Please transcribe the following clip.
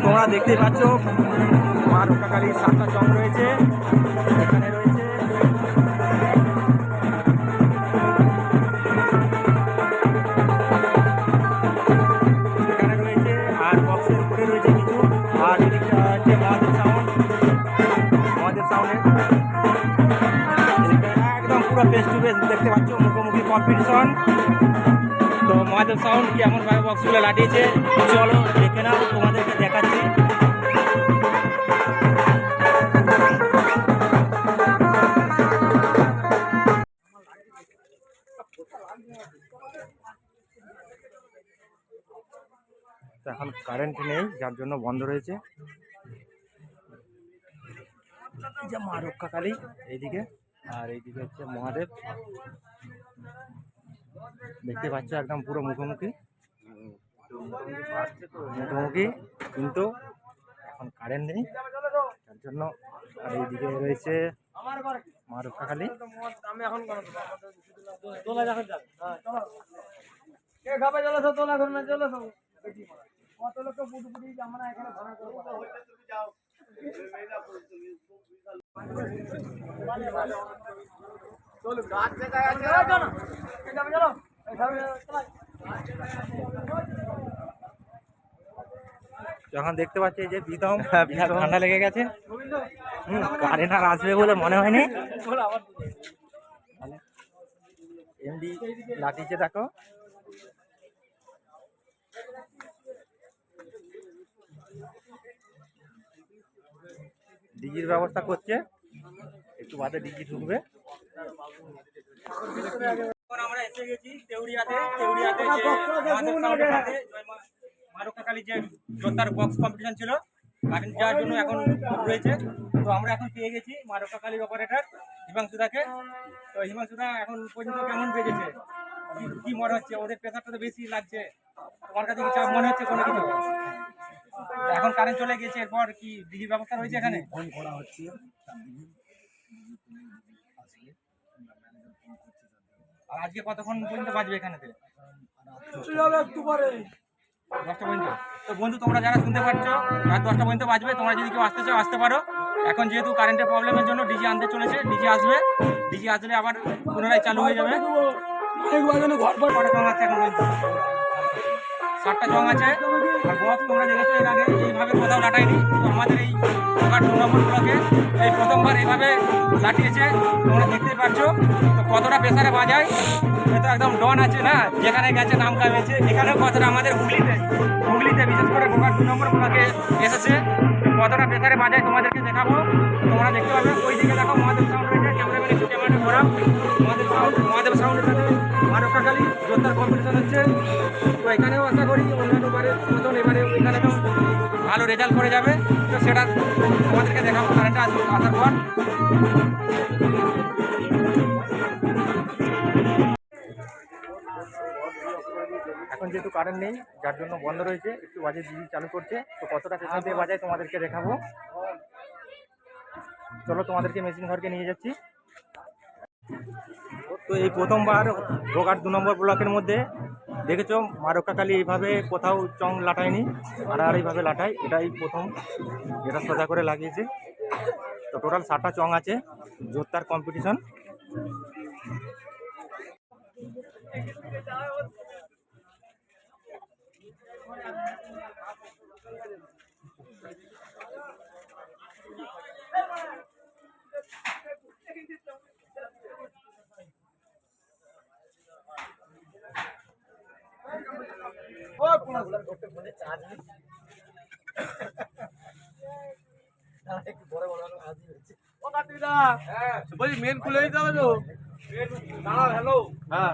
তোমরা দেখতেই পাচ্ছ মা রক্ষাকালীর 7টা চং রয়েছে। এখানে রয়েছে আর বক্সের উপরে রয়েছে কিছু। আর এদিকটা হচ্ছে মহাদেব সাউন্ডের একদম পুরো ফেস টু ফেস দেখতে পাচ্ছ, মুখোমুখি কম্পিটিশন। তো মহাদেব সাউন্ড কেমনভাবে বক্সগুলো লাটিয়েছে চলো দেখে নাও, তোমাদেরকে দেখাচ্ছি। তো এখন কারেন্ট নেই, যার জন্য বন্ধ রয়েছে। এই যে মা রক্ষাকালী এইদিকে, আর এইদিকে হচ্ছে মহাদেব, দেখতে পাচ্ছ একদম পুরো মুখোমুখি, কিন্তু এখন কারেন্ট নেই তার জন্য। আর এইদিকে রয়েছে মা রক্ষাকালী। যখন দেখতে পাচ্ছি যে প্রীতম ঠান্ডা লেগে গেছে, কারেন্ট আর আসবে বলে মনে হয়নি। এমডি লাঠিতে দেখো, ডিজির ব্যবস্থা করছে, একটু বাদে ডিজি ঢুকবে। আমরা এসে গেছি দেউরিয়াতে। মা রক্ষাকালীর যে জোরদার বক্স কম্পিটিশন ছিল, কারেন্ট যাওয়ার জন্য এখন রয়েছে। তো আমরা এখন পেয়ে গেছি মা রক্ষাকালীর অপারেটর হিমাংশুদাকে। তো হিমাংশুদা এখন পর্যন্ত কেমন বেজেছে, কি মনে হচ্ছে? ওদের প্রেশারটা তো বেশি লাগছে, তোমার কাছে কি চাপ মনে হচ্ছে কোনো কিছু? এখন কারেন্ট চলে গেছে, এরপর কি ডিজির ব্যবস্থা রয়েছে এখানে? ফোন করা হচ্ছে, আর আজকে কতক্ষণ পর্যন্ত বাজবে এখানেতে? 10টা পর্যন্ত। তো বন্ধু, তোমরা যারা শুনতে পাচ্ছ, রাত 10টা পর্যন্ত বাজবে। তোমরা যদি কেউ আসতে চাও আসতে পারো। এখন যেহেতু কারেন্টের প্রবলেমের জন্য ডিজি আনতে চলেছে, ডিজি আসবে, ডিজি আসলে আবার পুনরায় চালু হয়ে যাবে। কটা চং আছে এখন পর্যন্ত? 7টা চং আছে। আর বক্স তোমরা দেখেছো এর আগে এইভাবে কোথাও লাটাইনি। তো আমাদের এই 2 নম্বর ব্লকে এই প্রথমবার এইভাবে লাটিয়েছে, তোমরা দেখতেই পাচ্ছ। তো কতটা প্রেসারে বাজায়, এটা একদম ডন আছে না, যেখানে গেছে নাম কামেছে। এখানেও কতটা আমাদের হুগলিতে বিশেষ করে 2 নম্বর ব্লকে এসেছে, কতটা প্রেসারে বাজায় তোমাদেরকে দেখাবো। তোমরা দেখতে পাবে ওই দিকে দেখো মহাদেব সাউন্ড রয়েছে, ক্যামেরাম্যান একটু ক্যামেরাটা ঘোরাও। মহাদেব সাউন্ডের সাথে মা রক্ষাকালী জোরদার কম্পিটিশন হচ্ছে। তো এখানেও আশা করি অন্যান্য বারের মতন এবারে এখানেও ভালো রেজাল্ট করে যাবে। তো সেটা তোমাদেরকে দেখাবো কারেন্টটা আসার পর। এখন যেহেতু কারেন্ট নেই, যার জন্য বন্ধ রয়েছে, একটু বাজে ডিজি চালু করছে। তো কতটা প্রেসার দিয়ে বাজায় তোমাদেরকে দেখাবো। চলো তোমাদেরকে মেশিন ঘরকে নিয়ে যাচ্ছি। তো এই প্রথমবার গোঘাট 2 নম্বর ব্লকের মধ্যে দেখেছো মা রক্ষাকালী এইভাবে কোথাও চং লাটায়নি, আর এইভাবে লাটায়, এটাই প্রথম যেটা সোজা করে লাগিয়েছে। তো টোটাল 7টা চং আছে, জোরদার কম্পিটিশন। বলছি মেন খুলে দিতে হবে তো। হ্যাঁ